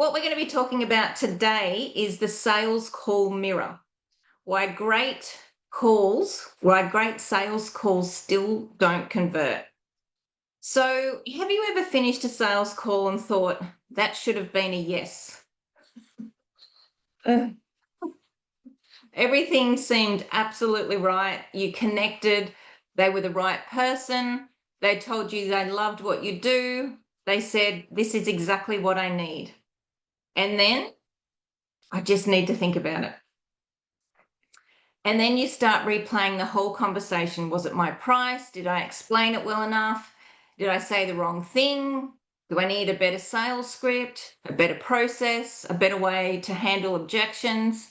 What we're going to be talking about today is the sales call mirror. Why great sales calls still don't convert. So, have you ever finished a sales call and thought, that should have been a yes? Everything seemed absolutely right. You connected, they were the right person. They told you they loved what you do. They said, this is exactly what I need. And then I just need to think about it. And then you start replaying the whole conversation. Was it my price? Did I explain it well enough? Did I say the wrong thing? Do I need a better sales script, a better process, a better way to handle objections?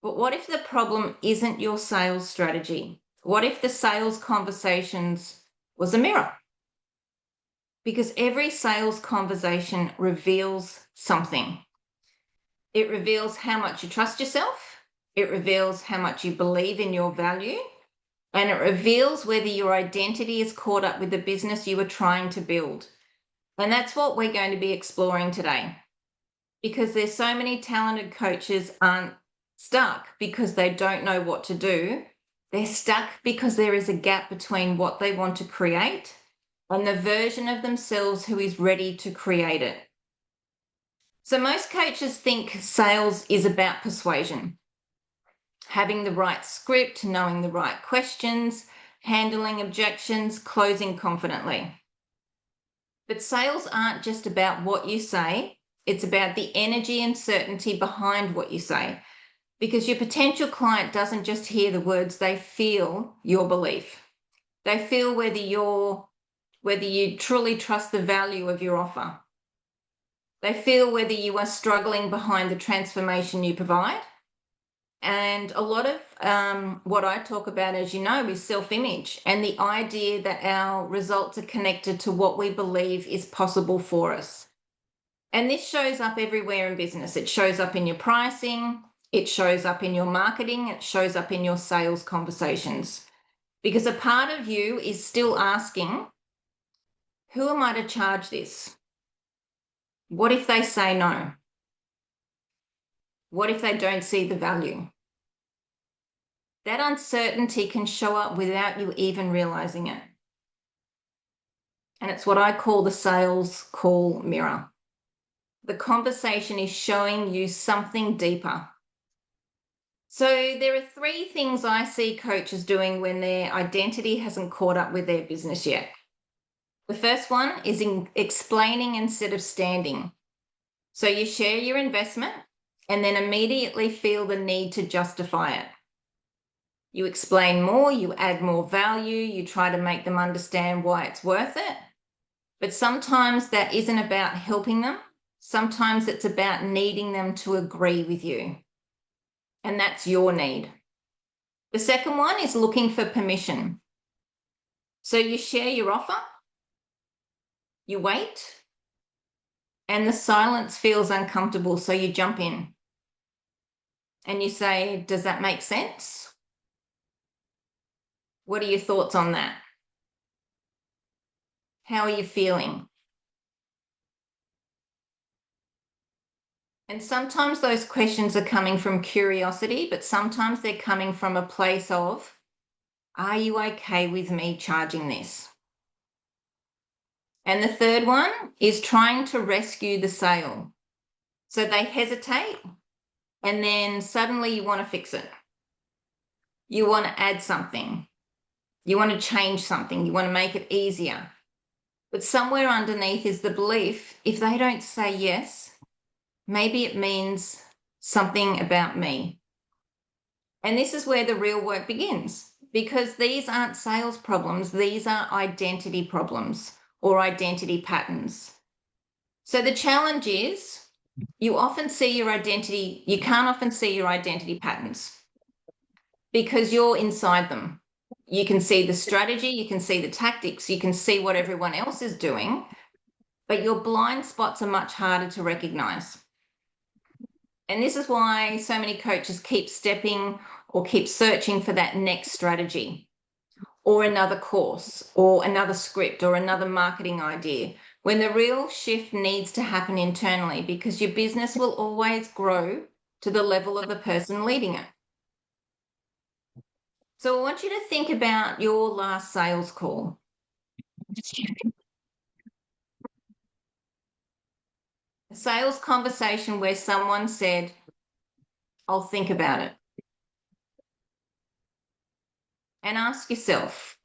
But what if the problem isn't your sales strategy? What if the sales conversations was a mirror? Because every sales conversation reveals something. It reveals how much you trust yourself. It reveals how much you believe in your value. And it reveals whether your identity is caught up with the business you are trying to build. And that's what we're going to be exploring today. Because there's so many talented coaches aren't stuck because they don't know what to do. They're stuck because there is a gap between what they want to create and the version of themselves who is ready to create it. So most coaches think sales is about persuasion, having the right script, knowing the right questions, handling objections, closing confidently. But sales aren't just about what you say, it's about the energy and certainty behind what you say. Because your potential client doesn't just hear the words, they feel your belief. They feel whether you truly trust the value of your offer. They feel whether you are struggling behind the transformation you provide. And a lot of what I talk about, as you know, is self-image and the idea that our results are connected to what we believe is possible for us. And this shows up everywhere in business. It shows up in your pricing, it shows up in your marketing, it shows up in your sales conversations. Because a part of you is still asking, who am I to charge this? What if they say no? What if they don't see the value? That uncertainty can show up without you even realizing it. And it's what I call the sales call mirror. The conversation is showing you something deeper. So there are three things I see coaches doing when their identity hasn't caught up with their business yet. The first one is in explaining instead of standing. So you share your investment and then immediately feel the need to justify it. You explain more, you add more value, you try to make them understand why it's worth it. But sometimes that isn't about helping them. Sometimes it's about needing them to agree with you. And that's your need. The second one is looking for permission. So you share your offer, you wait, and the silence feels uncomfortable, so you jump in. And you say, does that make sense? What are your thoughts on that? How are you feeling? And sometimes those questions are coming from curiosity, but sometimes they're coming from a place of, are you okay with me charging this? And the third one is trying to rescue the sale. So they hesitate, and then suddenly you want to fix it. You want to add something. You want to change something. You want to make it easier. But somewhere underneath is the belief, if they don't say yes, maybe it means something about me. And this is where the real work begins, because these aren't sales problems. These are identity problems or identity patterns. So the challenge is you can't often see your identity patterns because you're inside them. You can see the strategy, you can see the tactics, you can see what everyone else is doing, but your blind spots are much harder to recognize. And this is why so many coaches keep stepping or keep searching for that next strategy or another course or another script or another marketing idea when the real shift needs to happen internally, because your business will always grow to the level of the person leading it. So I want you to think about your last sales call. A sales conversation where someone said, I'll think about it. And ask yourself,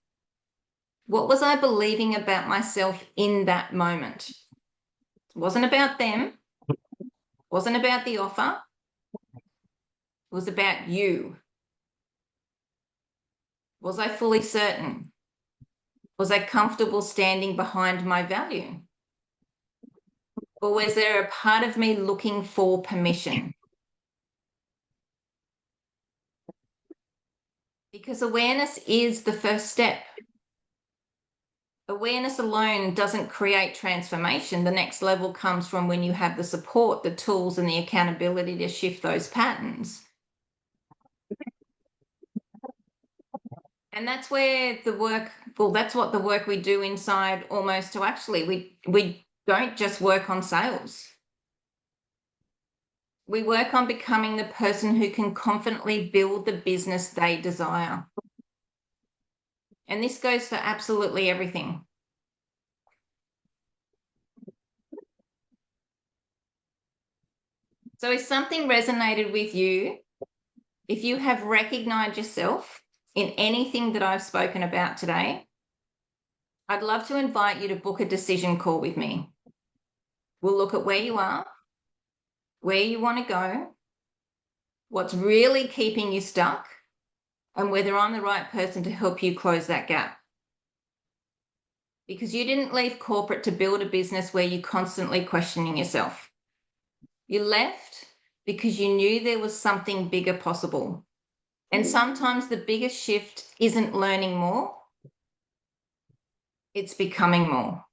what was I believing about myself in that moment? It wasn't about them. It wasn't about the offer. It was about you. Was I fully certain? Was I comfortable standing behind my value? Or was there a part of me looking for permission? Because awareness is the first step. Awareness alone doesn't create transformation. The next level comes from when you have the support, the tools, and the accountability to shift those patterns. And that's where the work, well, that's what the work we do inside Almost to Actually. We don't just work on sales. We work on becoming the person who can confidently build the business they desire. And this goes for absolutely everything. So if something resonated with you, if you have recognized yourself in anything that I've spoken about today, I'd love to invite you to book a decision call with me. We'll look at where you are, where you want to go, what's really keeping you stuck, and whether I'm the right person to help you close that gap. Because you didn't leave corporate to build a business where you're constantly questioning yourself. You left because you knew there was something bigger possible. And sometimes the biggest shift isn't learning more, it's becoming more.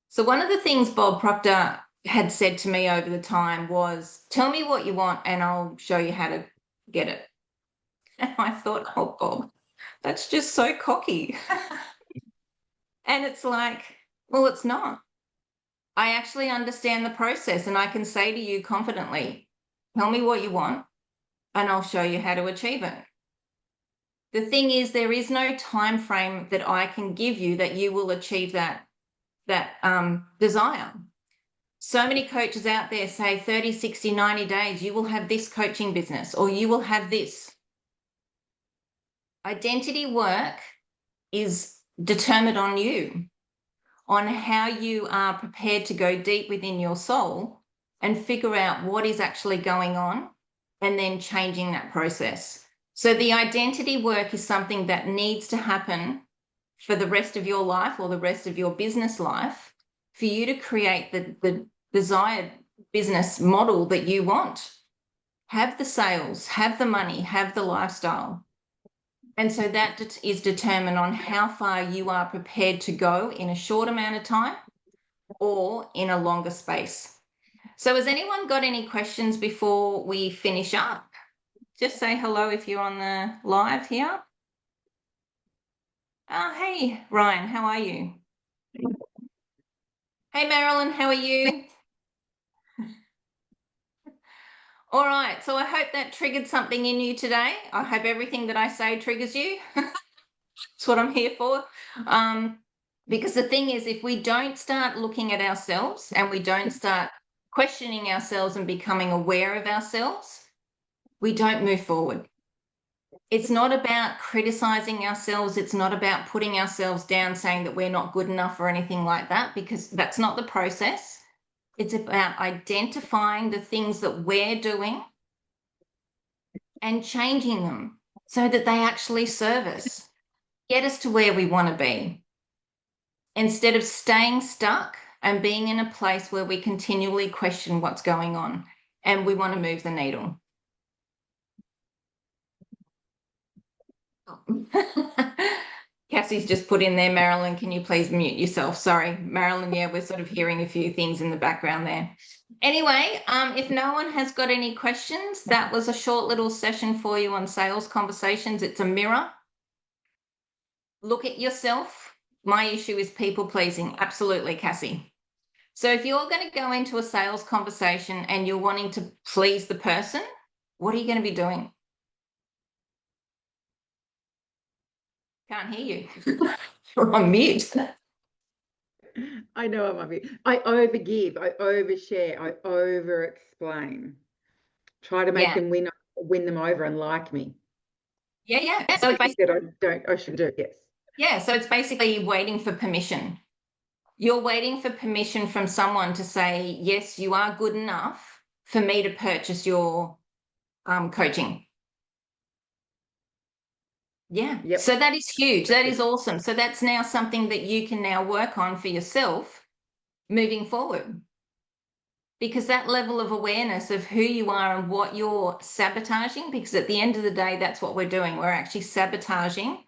So one of the things Bob Proctor had said to me over the time was, tell me what you want and I'll show you how to get it. And I thought, oh, Bob, that's just so cocky. And it's like, well, it's not. I actually understand the process and I can say to you confidently, tell me what you want and I'll show you how to achieve it. The thing is, there is no time frame that I can give you that you will achieve that desire. So many coaches out there say 30, 60, 90 days, you will have this coaching business or you will have this. Identity work is determined on you, on how you are prepared to go deep within your soul and figure out what is actually going on and then changing that process. So the identity work is something that needs to happen for the rest of your life or the rest of your business life for you to create the desired business model that you want. Have the sales, have the money, have the lifestyle. And so that is determined on how far you are prepared to go in a short amount of time or in a longer space. So has anyone got any questions before we finish up? Just say hello if you're on the live here. Hey, Ryan, how are you? Hey, Marilyn, how are you? All right, so I hope that triggered something in you today. I hope everything that I say triggers you. That's what I'm here for. Because the thing is, if we don't start looking at ourselves and we don't start questioning ourselves and becoming aware of ourselves, we don't move forward. It's not about criticizing ourselves. It's not about putting ourselves down, saying that we're not good enough or anything like that, because that's not the process. It's about identifying the things that we're doing and changing them so that they actually serve us, get us to where we want to be, instead of staying stuck and being in a place where we continually question what's going on and we want to move the needle. Cassie's just put in there, Marilyn, can you please mute yourself? Sorry, Marilyn, yeah, we're sort of hearing a few things in the background there. Anyway, if no one has got any questions, that was a short little session for you on sales conversations. It's a mirror. Look at yourself, My issue is people pleasing. Absolutely, Cassie. So if you're going to go into a sales conversation and you're wanting to please the person, what are you going to be doing? Can't hear you. You're on mute. I know I'm on mute. I overgive, I overshare, I over-explain. Try to make Yeah. them win them over and like me. Yeah. So you said I should do, yes. Yeah. So it's basically waiting for permission. You're waiting for permission from someone to say, yes, you are good enough for me to purchase your coaching. Yeah. Yep. So that is huge. That is awesome. So that's now something that you can now work on for yourself moving forward. Because that level of awareness of who you are and what you're sabotaging, because at the end of the day, that's what we're doing. We're actually sabotaging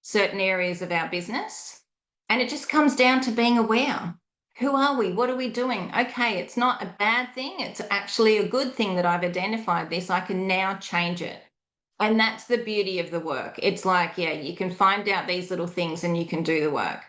certain areas of our business. And it just comes down to being aware. Who are we? What are we doing? Okay, it's not a bad thing. It's actually a good thing that I've identified this. I can now change it. And that's the beauty of the work. It's like, yeah, you can find out these little things and you can do the work.